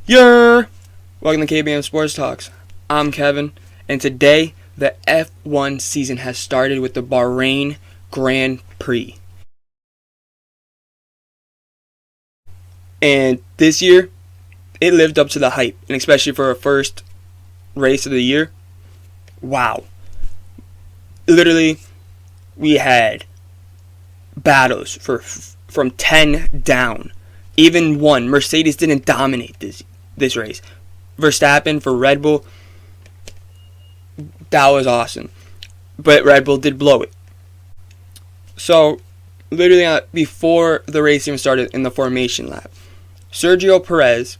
Yeah! Welcome to KBM Sports Talks. I'm Kevin, and today the F1 season has started with the Bahrain Grand Prix. And this year, it lived up to the hype, and especially for a first race of the year. Wow. Literally, we had battles from 10 down. Even one. Mercedes didn't dominate this race. Verstappen for Red Bull, that was awesome. But Red Bull did blow it. So, literally before the race even started in the formation lap, Sergio Perez,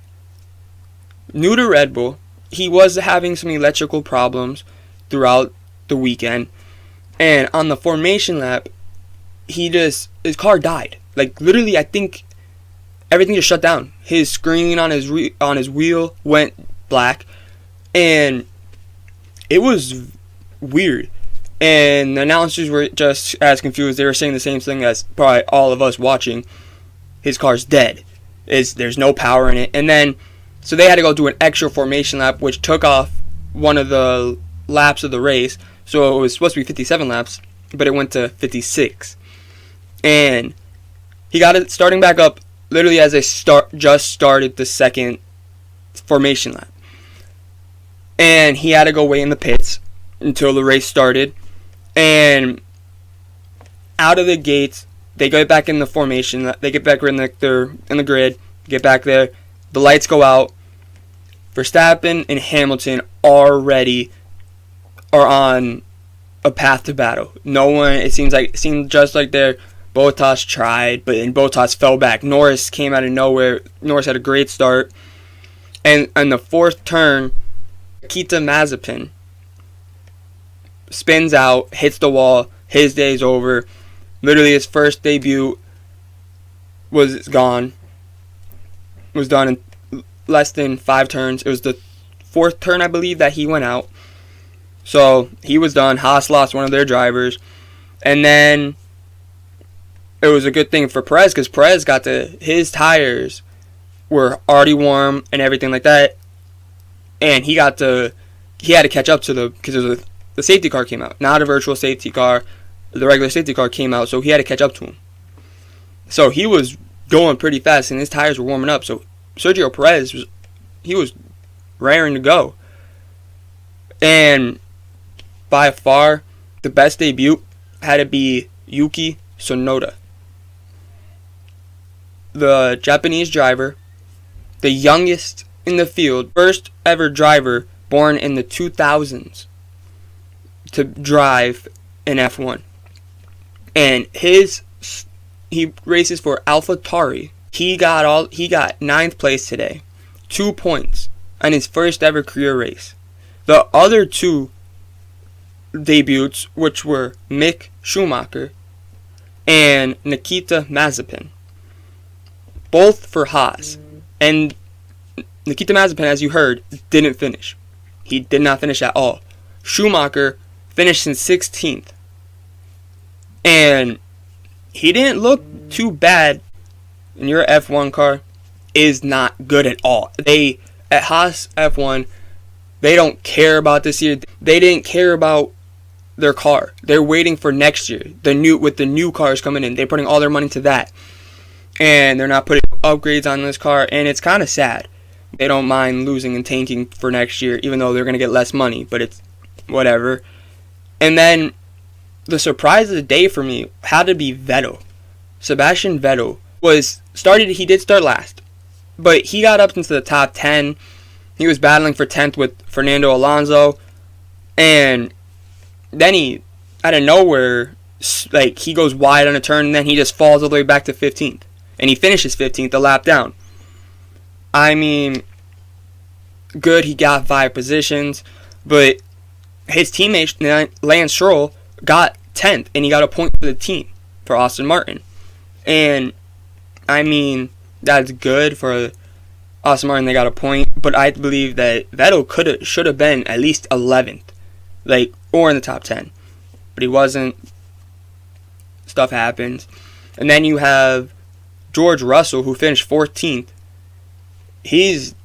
new to Red Bull, he was having some electrical problems throughout the weekend. And on the formation lap, his car died. Like, literally, I think everything just shut down. His screen on his wheel went black, and it was weird. And the announcers were just as confused. They were saying the same thing as probably all of us watching. His car's dead. There's no power in it. And then, so they had to go do an extra formation lap, which took off one of the laps of the race. So it was supposed to be 57 laps, but it went to 56. And he got it starting back up literally as they just started the second formation lap. And he had to go wait in the pits until the race started. And out of the gates, they get back in the formation. They get back in the grid. Get back there. The lights go out. Verstappen and Hamilton already are on a path to battle. No one. It seemed just like Bottas tried, but then Bottas fell back. Norris came out of nowhere. Norris had a great start. And on the fourth turn, Yuki Sonoda spins out, hits the wall. His day's over. Literally, his first debut was gone. Was done in less than 5 turns. It was the 4th turn, I believe, that he went out. So, he was done. Haas lost one of their drivers. And then it was a good thing for Perez because Perez his tires were already warm and everything like that. And he had to catch up to because the safety car came out. Not a virtual safety car. The regular safety car came out, so he had to catch up to him. So he was going pretty fast, and his tires were warming up. So Sergio Perez was raring to go. And by far, the best debut had to be Yuki Sonoda, the Japanese driver, the youngest in the field, first ever driver born in the 2000s to drive in F1. And he races for Alfa Romeo. He got 9th place today, 2 points on his first ever career race. The other 2 debuts, which were Mick Schumacher and Nikita Mazepin, both for Haas. And Nikita Mazepin, as you heard, didn't finish. He did not finish at all. Schumacher finished in 16th. And he didn't look too bad. And your F1 car is not good at all. At Haas F1, they don't care about this year. They didn't care about their car. They're waiting for next year. With the new cars coming in, they're putting all their money to that. And they're not putting upgrades on this car. And it's kind of sad. They don't mind losing and tanking for next year, even though they're going to get less money. But it's whatever. And then the surprise of the day for me had to be Vettel. Sebastian Vettel he did start last, but he got up into the top 10. He was battling for 10th with Fernando Alonso, and then he, out of nowhere, he goes wide on a turn, and then he just falls all the way back to 15th, and he finishes 15th, a lap down. I mean, good, he got 5 positions, but his teammate, Lance Stroll, got 10th, and he got a point for the team, for Aston Martin. And, I mean, that's good for Aston Martin. They got a point, but I believe that Vettel should have been at least 11th, or in the top 10. But he wasn't. Stuff happens. And then you have George Russell, who finished 14th. He's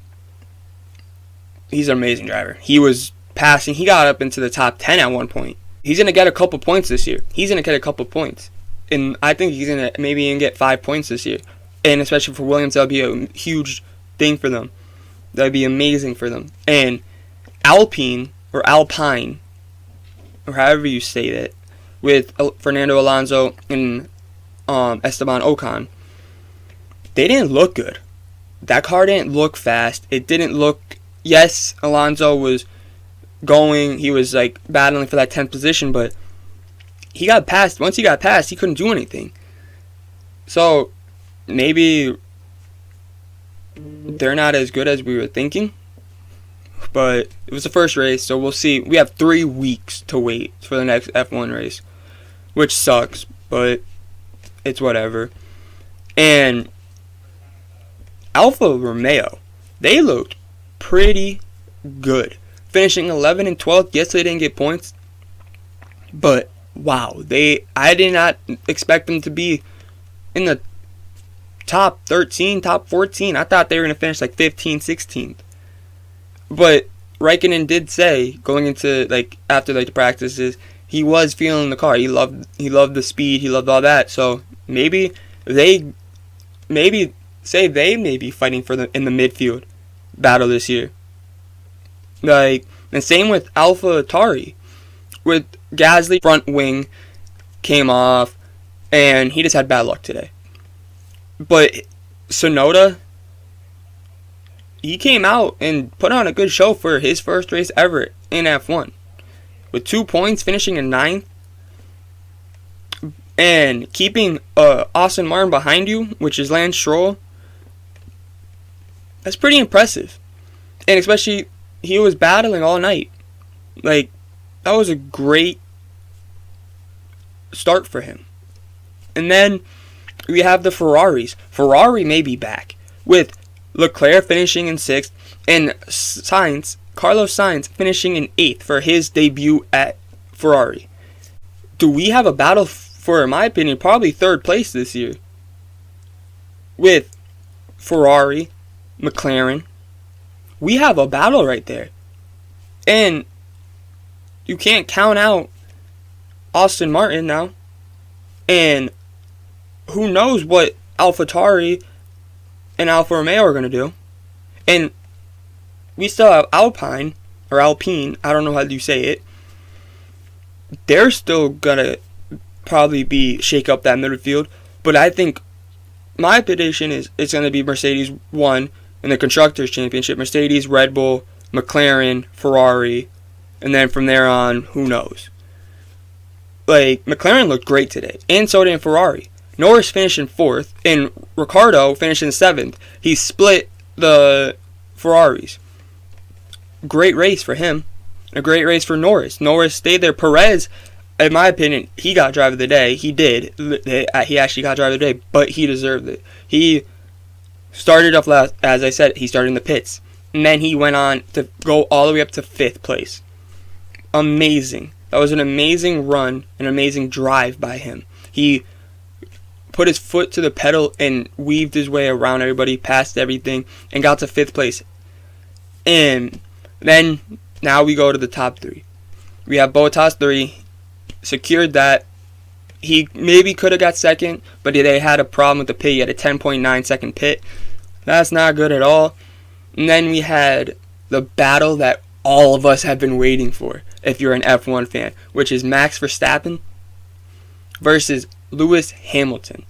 he's an amazing driver. He was passing. He got up into the top 10 at one point. He's going to get a couple points this year. He's going to get a couple points. And I think he's going to maybe even get 5 points this year. And especially for Williams, that would be a huge thing for them. That would be amazing for them. And Alpine, or however you say it, with Fernando Alonso and Esteban Ocon, they didn't look good. That car didn't look fast. It didn't look... Yes, Alonso was going... He was, like, battling for that 10th position, but he got passed. Once he got passed, he couldn't do anything. So, maybe they're not as good as we were thinking. But it was the first race, so we'll see. We have 3 weeks to wait for the next F1 race, which sucks, but it's whatever. And Alfa Romeo, they looked pretty good. Finishing 11 and 12th. Yes, they didn't get points, but wow, I did not expect them to be in the top 13, top 14. I thought they were going to finish like 15, 16th. But Raikkonen did say, going into, like, after, like, the practices, he was feeling the car. He loved the speed. He loved all that. So maybe they may be fighting for in the midfield battle this year. Like, and same with AlphaTauri. With Gasly, front wing came off, and he just had bad luck today. But Sonoda, he came out and put on a good show for his first race ever in F1. With 2 points, finishing in 9th. And keeping Aston Martin behind you, which is Lance Stroll. That's pretty impressive. And especially, he was battling all night. Like, that was a great start for him. And then we have the Ferraris. Ferrari may be back with Leclerc finishing in 6th and Carlos Sainz finishing in 8th for his debut at Ferrari. Do we have a battle for, in my opinion, probably 3rd place this year? With Ferrari, McLaren. We have a battle right there. And you can't count out Aston Martin now. And who knows what AlphaTauri and Alfa Romeo are going to do. And we still have Alpine, I don't know how you say it. They're still going to probably shake up that midfield. But I think my prediction is it's going to be Mercedes 1 in the Constructors' Championship. Mercedes, Red Bull, McLaren, Ferrari. And then from there on, who knows. Like, McLaren looked great today. And so did Ferrari. Norris finished in 4th, and Ricciardo finished in 7th. He split the Ferraris. Great race for him. A great race for Norris. Norris stayed there. Perez, in my opinion, he got driver of the day. He did. He actually got driver of the day, but he deserved it. He started off last, as I said, he started in the pits. And then he went on to go all the way up to 5th place. Amazing. That was an amazing run, an amazing drive by him. He put his foot to the pedal and weaved his way around everybody, passed everything, and got to 5th place. And then, now we go to the top 3. We have Bottas 3, secured that. He maybe could have got 2nd, but they had a problem with the pit. He had a 10.9 second pit. That's not good at all. And then we had the battle that all of us have been waiting for, if you're an F1 fan, which is Max Verstappen versus Lewis Hamilton.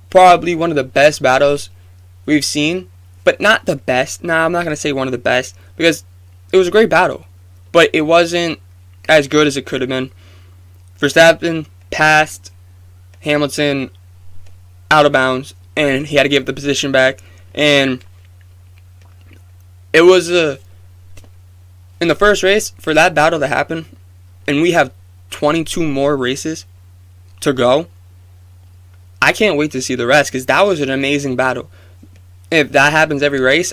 Probably one of the best battles we've seen, but not the best. Nah, I'm not going to say one of the best, because it was a great battle, but it wasn't as good as it could have been. Verstappen passed Hamilton out of bounds, and he had to give the position back, and it was in the first race, for that battle to happen, and we have 22 more races to go, I can't wait to see the rest, because that was an amazing battle. If that happens every race,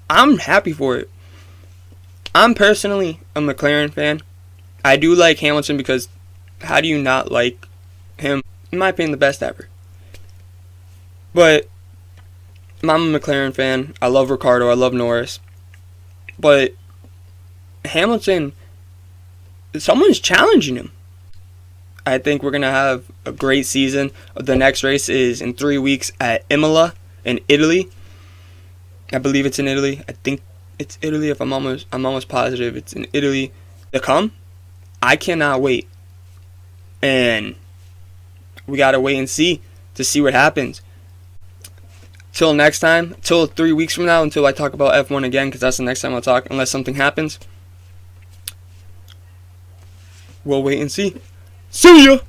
I'm happy for it. I'm personally a McLaren fan. I do like Hamilton, because how do you not like him? In my opinion, the best ever. But I'm a McLaren fan. I love Ricciardo. I love Norris. But Hamilton, someone's challenging him. I think we're going to have a great season. The next race is in 3 weeks at Imola in Italy. I believe it's in Italy. I think it's Italy. I'm almost positive it's in Italy. To come, I cannot wait. And we got to wait and see to see what happens. Till next time, till 3 weeks from now, until I talk about F1 again, because that's the next time I'll talk, unless something happens. We'll wait and see. See ya!